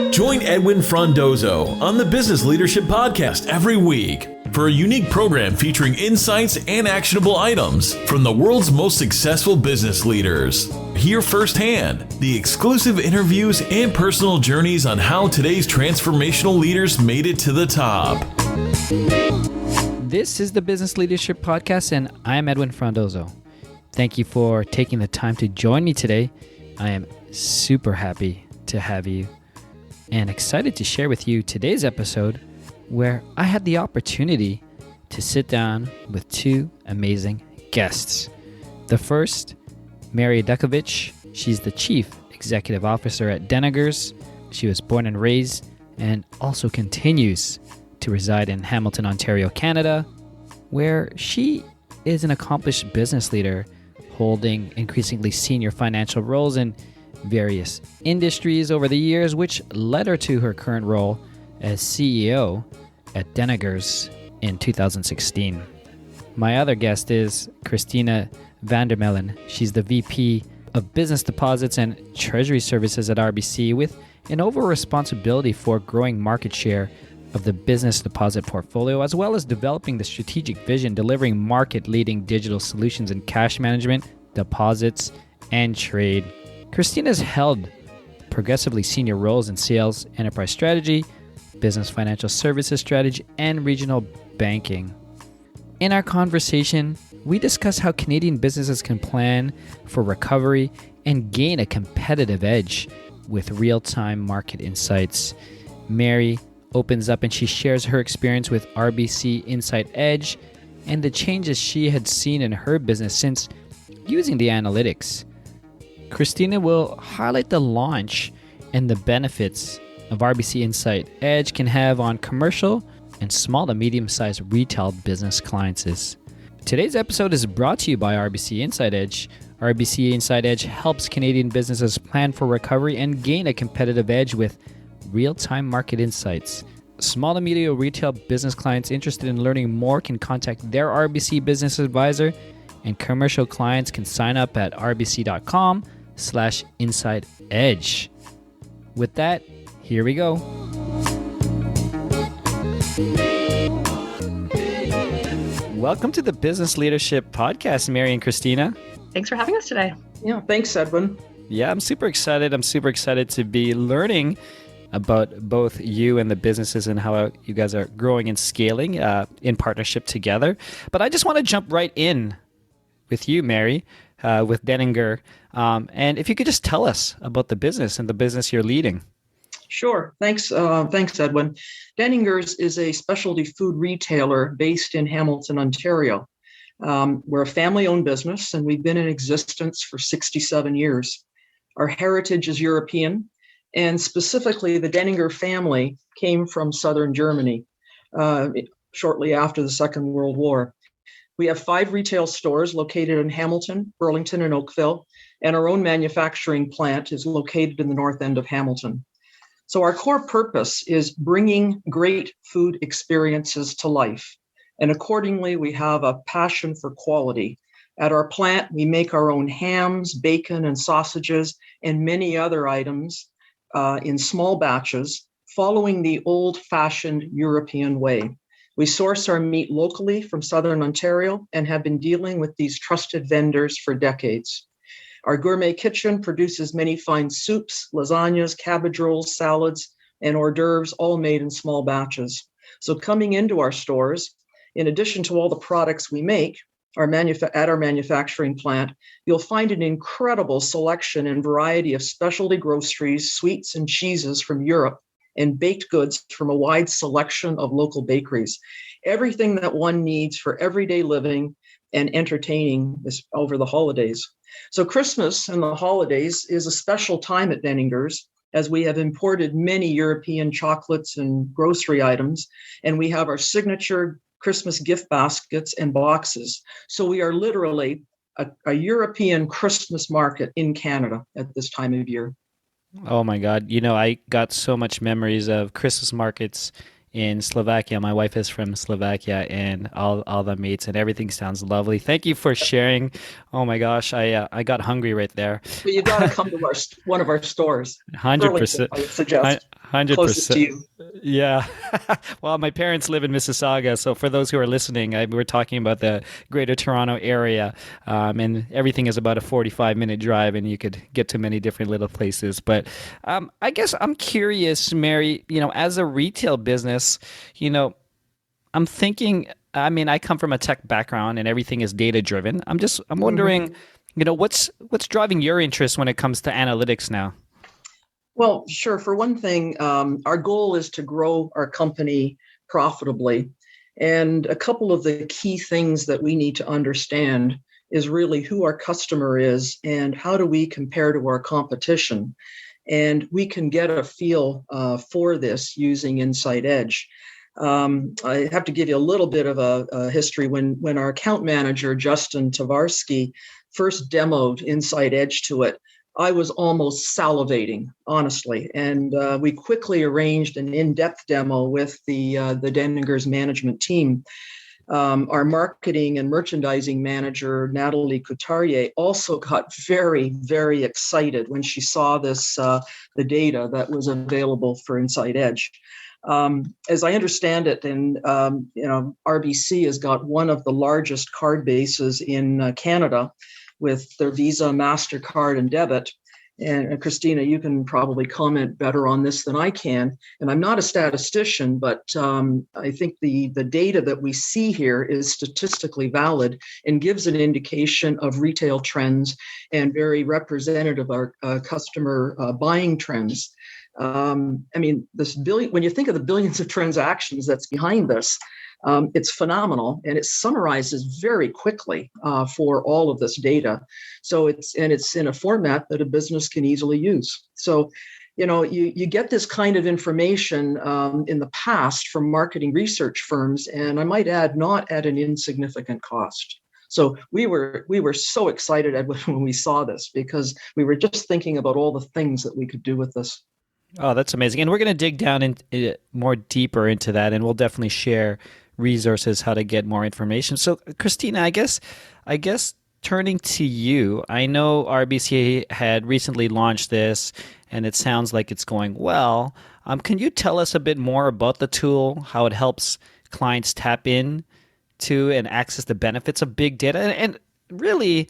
Join Edwin Frondozo on the Business Leadership Podcast every week for a unique program featuring insights and actionable items from the world's most successful business leaders. Hear firsthand the exclusive interviews and personal journeys on how today's transformational leaders made it to the top. This is the Business Leadership Podcast, and I'm Edwin Frondozo. Thank you for taking the time to join me today. I am super happy to have you and excited to share with you today's episode where I had the opportunity to sit down with two amazing guests. The first, Mary Aduckiewicz. She's the Chief Executive Officer at Denninger. She was born and raised and also continues to reside in Hamilton, Ontario, Canada, where she is an accomplished business leader holding increasingly senior financial roles in various industries over the years, which led her to her current role as CEO at Denninger in 2016. My other guest is Christina Vandermeulen. She's the VP of Business Deposits and Treasury Services at RBC, with an overall responsibility for growing market share of the business deposit portfolio, as well as developing the strategic vision, delivering market-leading digital solutions in cash management, deposits, and trade. Christina's held progressively senior roles in sales, enterprise strategy, business financial services strategy, and regional banking. In our conversation, we discuss how Canadian businesses can plan for recovery and gain a competitive edge with real-time market insights. Mary opens up and she shares her experience with RBC Insight Edge and the changes she had seen in her business since using the analytics. Christina will highlight the launch and the benefits of RBC Insight Edge can have on commercial and small to medium-sized retail business clients. Today's episode is brought to you by RBC Insight Edge. RBC Insight Edge helps Canadian businesses plan for recovery and gain a competitive edge with real-time market insights. Small to medium retail business clients interested in learning more can contact their RBC business advisor, and commercial clients can sign up at rbc.com/insightedge. With that, here we go. Welcome to the Business Leadership Podcast, Mary and Christina. Thanks for having us today. Yeah, thanks, Edwin. Yeah, I'm super excited. I'm super excited to be learning about both you and the businesses and how you guys are growing and scaling in partnership together. But I just want to jump right in with you, Mary, with Denninger. And if you could just tell us about the business and the business you're leading. Sure. Thanks, Edwin. Denninger's is a specialty food retailer based in Hamilton, Ontario. We're a family-owned business, and we've been in existence for 67 years. Our heritage is European, and specifically the Denninger family came from southern Germany shortly after the Second World War. We have 5 retail stores located in Hamilton, Burlington, and Oakville, and our own manufacturing plant is located in the north end of Hamilton. So our core purpose is bringing great food experiences to life, and accordingly, we have a passion for quality. At our plant, we make our own hams, bacon, and sausages, and many other items in small batches, following the old-fashioned European way. We source our meat locally from southern Ontario and have been dealing with these trusted vendors for decades. Our gourmet kitchen produces many fine soups, lasagnas, cabbage rolls, salads, and hors d'oeuvres, all made in small batches. So coming into our stores, in addition to all the products we make at our manufacturing plant, you'll find an incredible selection and variety of specialty groceries, sweets, and cheeses from Europe, and baked goods from a wide selection of local bakeries. Everything that one needs for everyday living and entertaining over the holidays. So Christmas and the holidays is a special time at Denninger's, as we have imported many European chocolates and grocery items, and we have our signature Christmas gift baskets and boxes. So we are literally a European Christmas market in Canada at this time of year. Oh my God. I got so much memories of Christmas markets in Slovakia. My wife is from Slovakia, and all the meats and everything sounds lovely. Thank you for sharing. Oh my gosh, I got hungry right there. Well, you got to come to one of our stores. Burlington, 100%. I would suggest, closest to 100%. you. Yeah. Well, my parents live in Mississauga. So for those who are listening, we're talking about the Greater Toronto area. And everything is about a 45-minute drive, and you could get to many different little places. But I guess I'm curious, Mary, as a retail business, I'm thinking, I mean, I come from a tech background and everything is data driven. I'm wondering, what's driving your interest when it comes to analytics now? Well, sure. For one thing, our goal is to grow our company profitably. And a couple of the key things that we need to understand is really who our customer is and how do we compare to our competition. And we can get a feel for this using Insight Edge. I have to give you a little bit of a history. When our account manager, Justin Tavarsky, first demoed Insight Edge to it, I was almost salivating, honestly. And we quickly arranged an in-depth demo with the Denninger's management team. Our marketing and merchandising manager, Natalie Couturier, also got very, very excited when she saw the data that was available for Insight Edge. As I understand it, and RBC has got one of the largest card bases in Canada, with their Visa, MasterCard, and debit. And Christina, you can probably comment better on this than I can. And I'm not a statistician, but I think the data that we see here is statistically valid and gives an indication of retail trends and very representative of our customer buying trends. I mean, when you think of the billions of transactions that's behind this, it's phenomenal, and it summarizes very quickly for all of this data. So it's in a format that a business can easily use. So, you get this kind of information in the past from marketing research firms, and I might add, not at an insignificant cost. So we were so excited, Edwin, when we saw this, because we were just thinking about all the things that we could do with this. Oh, that's amazing. And we're going to dig down more deeper into that, and we'll definitely share resources, how to get more information. So, Christina, I guess turning to you, I know RBC had recently launched this, and it sounds like it's going well. Can you tell us a bit more about the tool, how it helps clients tap in to and access the benefits of big data? And really,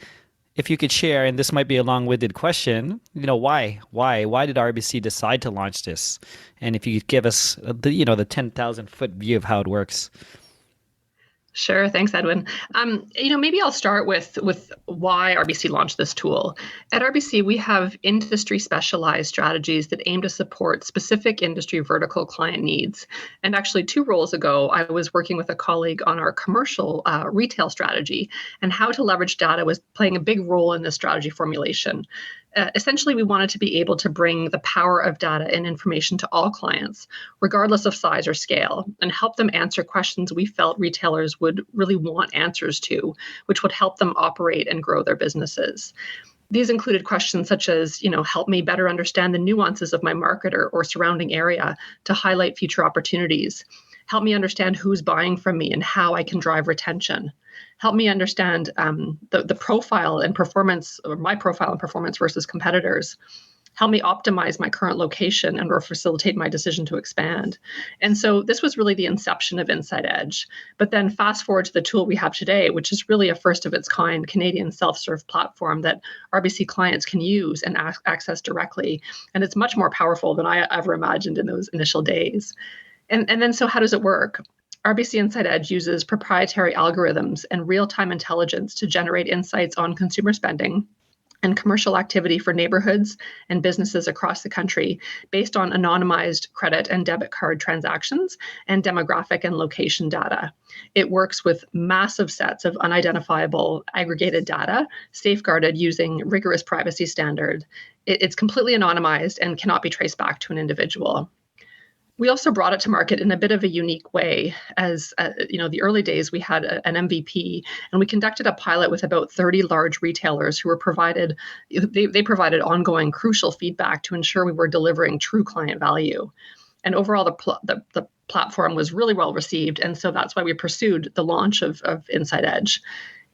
if you could share, and this might be a long-winded question, why did RBC decide to launch this? And if you could give us the 10,000-foot view of how it works. Sure. Thanks, Edwin. Maybe I'll start with why RBC launched this tool. At RBC, we have industry specialized strategies that aim to support specific industry vertical client needs. And actually, 2 roles ago, I was working with a colleague on our commercial retail strategy, and how to leverage data was playing a big role in this strategy formulation. Essentially, we wanted to be able to bring the power of data and information to all clients, regardless of size or scale, and help them answer questions we felt retailers would really want answers to, which would help them operate and grow their businesses. These included questions such as, help me better understand the nuances of my market or surrounding area to highlight future opportunities. Help me understand who's buying from me and how I can drive retention. Help me understand the profile and performance, or my profile and performance versus competitors. Help me optimize my current location or facilitate my decision to expand. And so this was really the inception of Insight Edge. But then fast forward to the tool we have today, which is really a first of its kind Canadian self-serve platform that RBC clients can use and access directly. And it's much more powerful than I ever imagined in those initial days. And then so how does it work? RBC Insight Edge uses proprietary algorithms and real-time intelligence to generate insights on consumer spending and commercial activity for neighborhoods and businesses across the country based on anonymized credit and debit card transactions and demographic and location data. It works with massive sets of unidentifiable aggregated data, safeguarded using rigorous privacy standards. It's completely anonymized and cannot be traced back to an individual. We also brought it to market in a bit of a unique way. As the early days, we had an MVP, and we conducted a pilot with about 30 large retailers who were provided ongoing crucial feedback to ensure we were delivering true client value. And overall, the platform was really well received. And so that's why we pursued the launch of Inside Edge,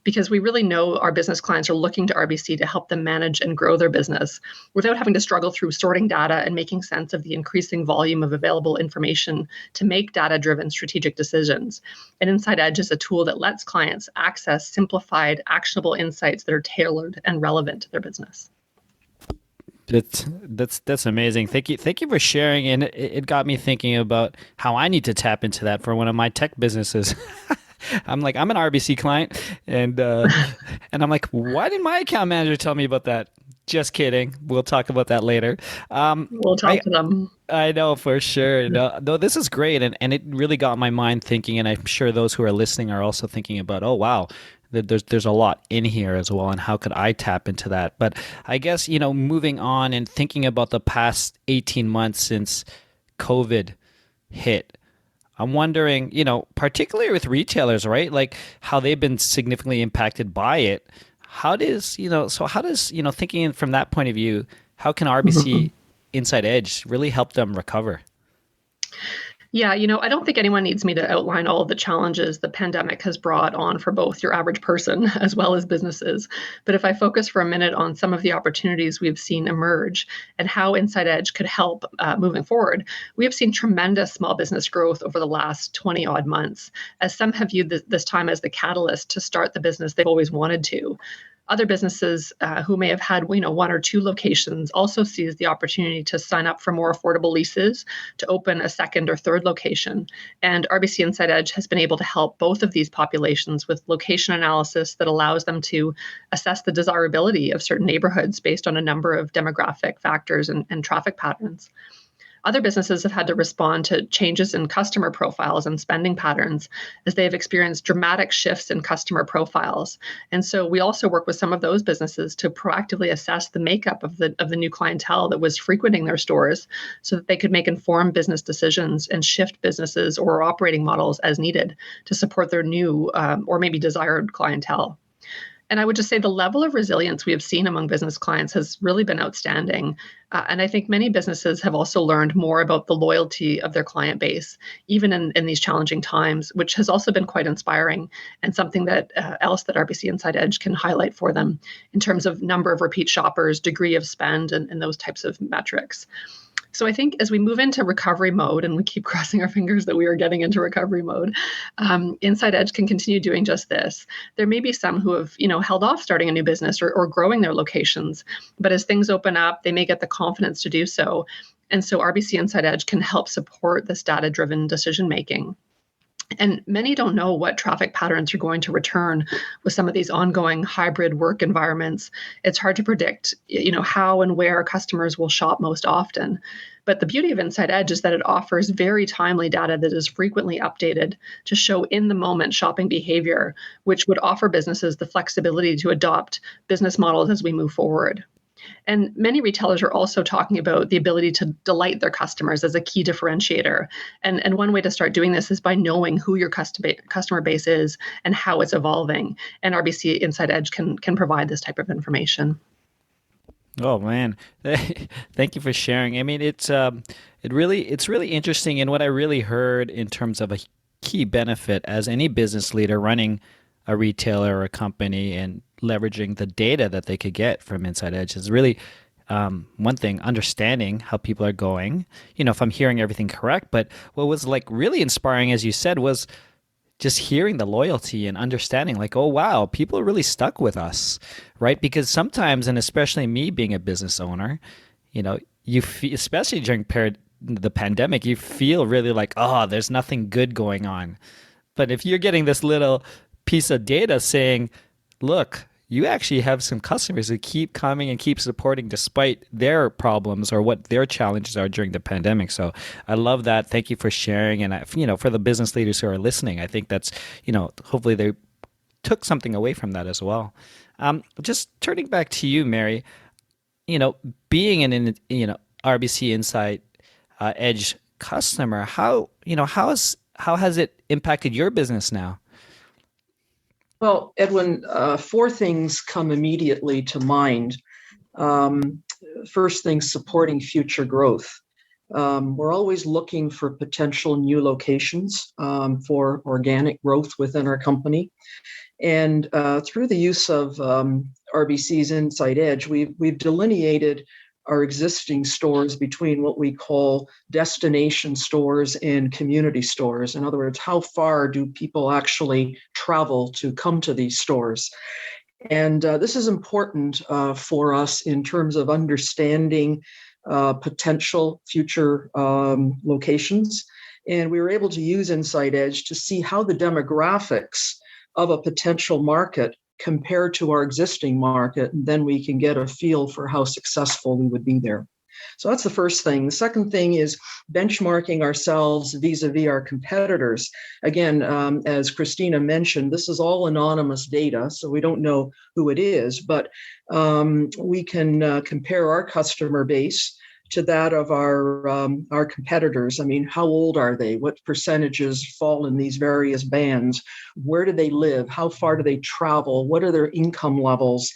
because we really know our business clients are looking to RBC to help them manage and grow their business without having to struggle through sorting data and making sense of the increasing volume of available information to make data-driven strategic decisions. And Inside Edge is a tool that lets clients access simplified, actionable insights that are tailored and relevant to their business. That's amazing. Thank you for sharing. And it got me thinking about how I need to tap into that for one of my tech businesses. I'm an RBC client, and I'm like, why didn't my account manager tell me about that? Just kidding. We'll talk about that later. We'll talk to them. I know for sure. No, this is great, and it really got my mind thinking, and I'm sure those who are listening are also thinking about, oh wow, there's a lot in here as well, and how could I tap into that? But I guess, moving on and thinking about the past 18 months since COVID hit, I'm wondering, particularly with retailers, right? Like how they've been significantly impacted by it. How does, thinking from that point of view, how can RBC Inside Edge really help them recover? Yeah, I don't think anyone needs me to outline all of the challenges the pandemic has brought on for both your average person as well as businesses. But if I focus for a minute on some of the opportunities we've seen emerge and how Inside Edge could help moving forward, we have seen tremendous small business growth over the last 20 odd months, as some have viewed this time as the catalyst to start the business they've always wanted to. Other businesses who may have had one or two locations also seized the opportunity to sign up for more affordable leases to open a second or third location. And RBC Inside Edge has been able to help both of these populations with location analysis that allows them to assess the desirability of certain neighborhoods based on a number of demographic factors and traffic patterns. Other businesses have had to respond to changes in customer profiles and spending patterns as they have experienced dramatic shifts in customer profiles. And so we also work with some of those businesses to proactively assess the makeup of the new clientele that was frequenting their stores so that they could make informed business decisions and shift businesses or operating models as needed to support their new or maybe desired clientele. And I would just say the level of resilience we have seen among business clients has really been outstanding. And I think many businesses have also learned more about the loyalty of their client base, even in these challenging times, which has also been quite inspiring and something that else that RBC Inside Edge can highlight for them in terms of number of repeat shoppers, degree of spend, and those types of metrics. So I think as we move into recovery mode, and we keep crossing our fingers that we are getting into recovery mode, Inside Edge can continue doing just this. There may be some who have, held off starting a new business or growing their locations, but as things open up, they may get the confidence to do so. And so RBC Inside Edge can help support this data-driven decision making. And many don't know what traffic patterns are going to return with some of these ongoing hybrid work environments. It's hard to predict, how and where customers will shop most often. But the beauty of Inside Edge is that it offers very timely data that is frequently updated to show in the moment shopping behavior, which would offer businesses the flexibility to adopt business models as we move forward. And many retailers are also talking about the ability to delight their customers as a key differentiator. And one way to start doing this is by knowing who your customer base is and how it's evolving. And RBC Inside Edge can provide this type of information. Oh man, thank you for sharing. I mean, it's really interesting, and what I really heard in terms of a key benefit as any business leader running a retailer or a company and leveraging the data that they could get from Inside Edge is really one thing, understanding how people are going, if I'm hearing everything correct. But what was really inspiring, as you said, was just hearing the loyalty and understanding oh, wow, people are really stuck with us, right? Because sometimes, and especially me being a business owner, you feel, especially during the pandemic, you feel really oh, there's nothing good going on. But if you're getting this little piece of data saying, look, you actually have some customers who keep coming and keep supporting despite their problems or what their challenges are during the pandemic. So I love that. Thank you for sharing. And, for the business leaders who are listening, I think that's, hopefully they took something away from that as well. Just turning back to you, Mary, being an, RBC Inside Edge customer, how has it impacted your business now? Well, Edwin, four things come immediately to mind. First thing, supporting future growth. We're always looking for potential new locations for organic growth within our company. And through the use of RBC's Inside Edge, we've delineated our existing stores between what we call destination stores and community stores. In other words, how far do people actually travel to come to these stores? And this is important for us in terms of understanding potential future locations. And we were able to use Inside Edge to see how the demographics of a potential market compared to our existing market, and then we can get a feel for how successful we would be there. So that's the first thing. The second thing is benchmarking ourselves vis-a-vis our competitors. Again, as Christina mentioned, this is all anonymous data, so we don't know who it is, but we can compare our customer base to that of our competitors. I mean, how old are they? What percentages fall in these various bands? Where do they live? How far do they travel? What are their income levels?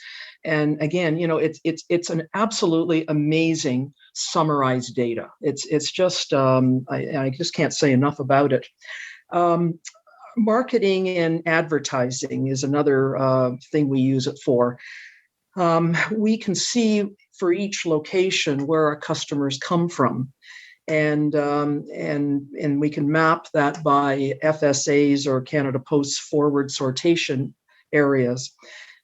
And again, it's an absolutely amazing summarized data. It's just I just can't say enough about it. Marketing and advertising is another thing we use it for. We can see for each location where our customers come from, and we can map that by FSAs or Canada Post's forward sortation areas.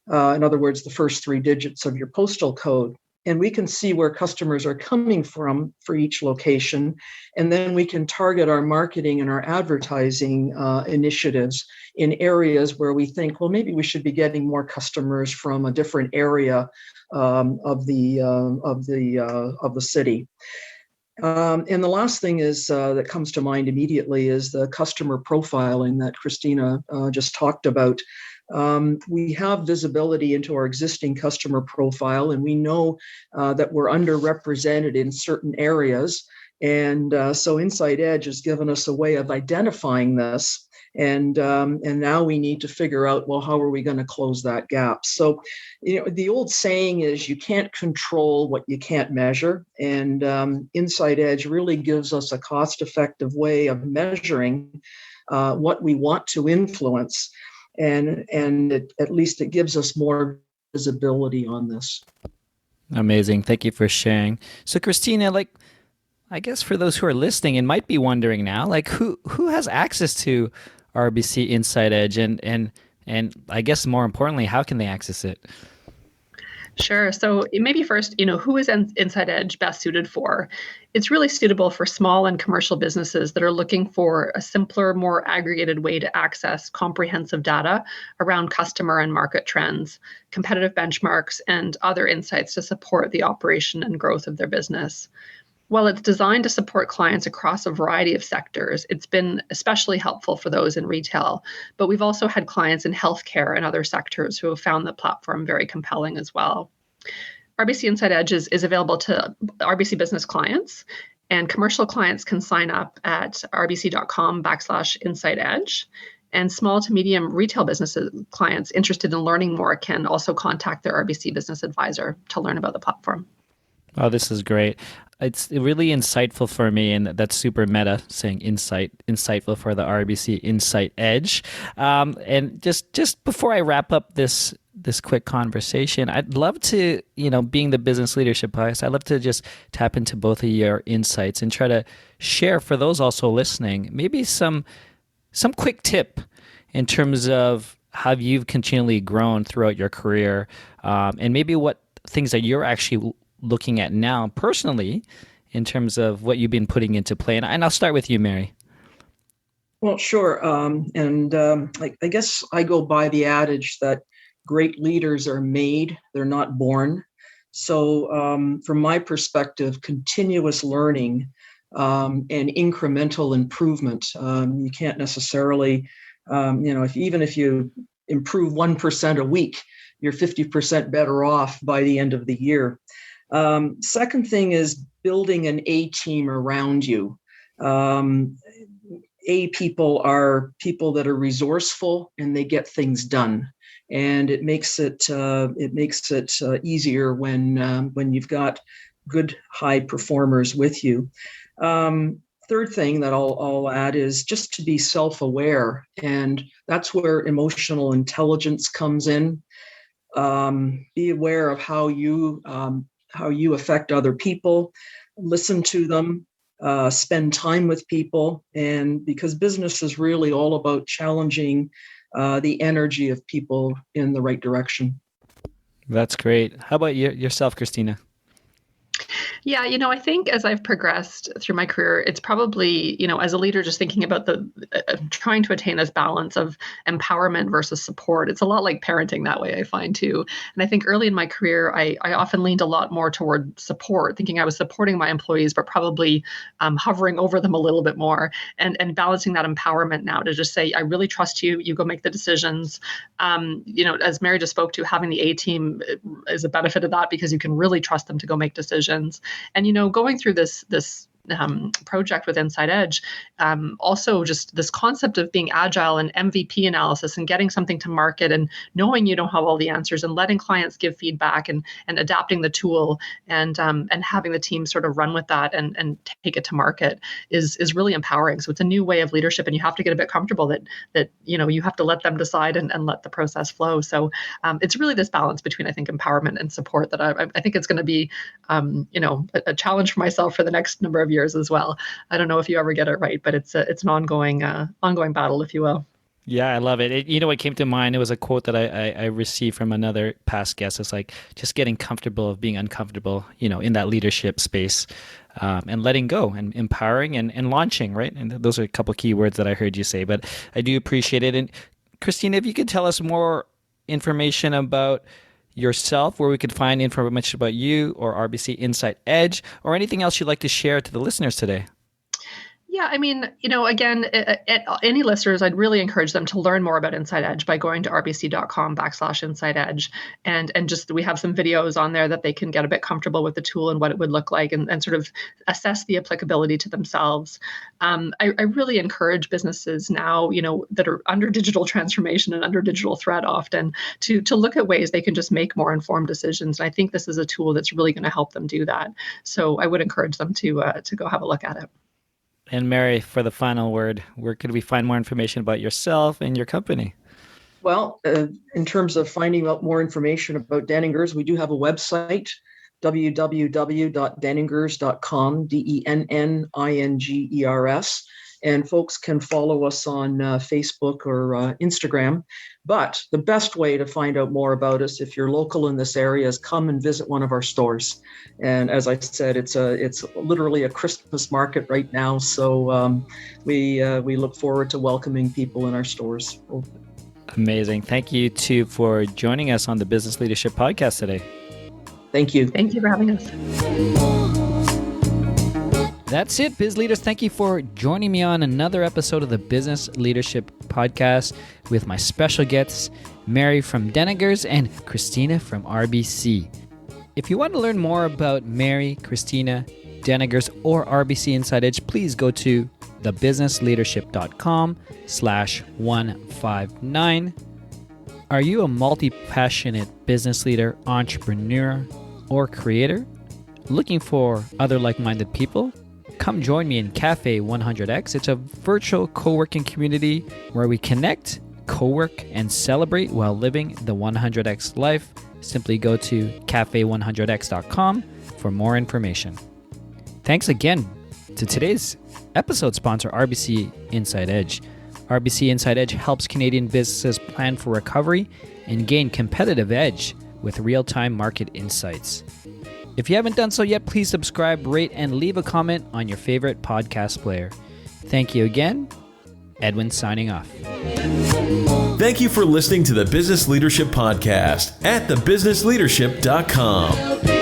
In other words, the first 3 digits of your postal code. And we can see where customers are coming from for each location. And then we can target our marketing and our advertising initiatives in areas where we think, well, maybe we should be getting more customers from a different area of the city. And the last thing is that comes to mind immediately is the customer profiling that Christina just talked about. We have visibility into our existing customer profile, and we know that we're underrepresented in certain areas. And so Inside Edge has given us a way of identifying this. And now we need to figure out, well, how are we going to close that gap? So, the old saying is you can't control what you can't measure. And Inside Edge really gives us a cost-effective way of measuring what we want to influence. And at least it gives us more visibility on this. Amazing. Thank you for sharing. So Christina, I guess for those who are listening and might be wondering now, who has access to RBC Inside Edge and I guess more importantly, how can they access it? Sure. So maybe first, who is Inside Edge best suited for? It's really suitable for small and commercial businesses that are looking for a simpler, more aggregated way to access comprehensive data around customer and market trends, competitive benchmarks, and other insights to support the operation and growth of their business. While it's designed to support clients across a variety of sectors, it's been especially helpful for those in retail. But we've also had clients in healthcare and other sectors who have found the platform very compelling as well. RBC Inside Edge is available to RBC business clients, and commercial clients can sign up at rbc.com/Inside Edge. And small to medium retail businesses clients interested in learning more can also contact their RBC business advisor to learn about the platform. Oh, this is great. It's really insightful for me, and that's super meta, saying insightful for the RBC Inside Edge. And just before I wrap up this quick conversation, I'd love to, being the business leadership podcast, I'd love to just tap into both of your insights and try to share for those also listening, maybe some quick tip in terms of how you've continually grown throughout your career, and maybe what things that you're actually looking at now personally in terms of what you've been putting into play. And I'll start with you, Mary. Well, sure. I guess I go by the adage that great leaders are made, they're not born. So from my perspective, continuous learning and incremental improvement, you can't necessarily, if you improve 1% a week, you're 50% better off by the end of the year. Second thing is building an A team around you. A people are people that are resourceful and they get things done, and it makes it easier when you've got good high performers with you. Third thing that I'll add is just to be self-aware, and that's where emotional intelligence comes in. Be aware of how you affect other people, listen to them, spend time with people, and because business is really all about challenging the energy of people in the right direction. That's great. How about yourself, Christina? Yeah, I think as I've progressed through my career, it's probably, as a leader, just thinking about trying to attain this balance of empowerment versus support. It's a lot like parenting that way, I find too. And I think early in my career, I often leaned a lot more toward support, thinking I was supporting my employees, but probably hovering over them a little bit more and balancing that empowerment now to just say, I really trust you. You go make the decisions. As Mary just spoke to, having the A team is a benefit of that because you can really trust them to go make decisions. And, going through this project with Inside Edge, also just this concept of being agile and MVP analysis and getting something to market and knowing you don't have all the answers and letting clients give feedback and adapting the tool and having the team sort of run with that and take it to market is really empowering. So it's a new way of leadership, and you have to get a bit comfortable that you have to let them decide and let the process flow. So it's really this balance between, I think, empowerment and support that I think it's going to be a challenge for myself for the next number of years as well. I don't know if you ever get it right, but it's an ongoing battle, if you will. Yeah, I love it. What came to mind, it was a quote that I received from another past guest. It's like just getting comfortable of being uncomfortable, in that leadership space, and letting go and empowering and launching, right? And those are a couple of key words that I heard you say, but I do appreciate it. And Christina, if you could tell us more information about yourself, where we could find information about you or RBC Inside Edge, or anything else you'd like to share to the listeners today. Yeah, I mean, again, any listeners, I'd really encourage them to learn more about Inside Edge by going to rbc.com/Inside Edge. And just, we have some videos on there that they can get a bit comfortable with the tool and what it would look like and sort of assess the applicability to themselves. I really encourage businesses now, that are under digital transformation and under digital threat often to look at ways they can just make more informed decisions. And I think this is a tool that's really going to help them do that. So I would encourage them to go have a look at it. And Mary, for the final word, where could we find more information about yourself and your company? Well, in terms of finding out more information about Denningers, we do have a website, www.denningers.com, DENNINGERS. And folks can follow us on Facebook or Instagram. But the best way to find out more about us, if you're local in this area, is come and visit one of our stores. And as I said, it's literally a Christmas market right now. So we look forward to welcoming people in our stores. Amazing. Thank you, too, for joining us on the Business Leadership Podcast today. Thank you. Thank you for having us. That's it, Biz Leaders. Thank you for joining me on another episode of the Business Leadership Podcast with my special guests, Mary from Denningers and Christina from RBC. If you want to learn more about Mary, Christina, Denningers, or RBC Inside Edge, please go to thebusinessleadership.com/159. Are you a multi-passionate business leader, entrepreneur, or creator? Looking for other like-minded people? Come join me in Cafe 100X. It's a virtual co-working community where we connect, co-work, and celebrate while living the 100X life. Simply go to cafe100x.com for more information. Thanks again to today's episode sponsor, RBC Inside Edge. RBC Inside Edge helps Canadian businesses plan for recovery and gain competitive edge with real-time market insights. If you haven't done so yet, please subscribe, rate, and leave a comment on your favorite podcast player. Thank you again. Edwin signing off. Thank you for listening to the Business Leadership Podcast at thebusinessleadership.com.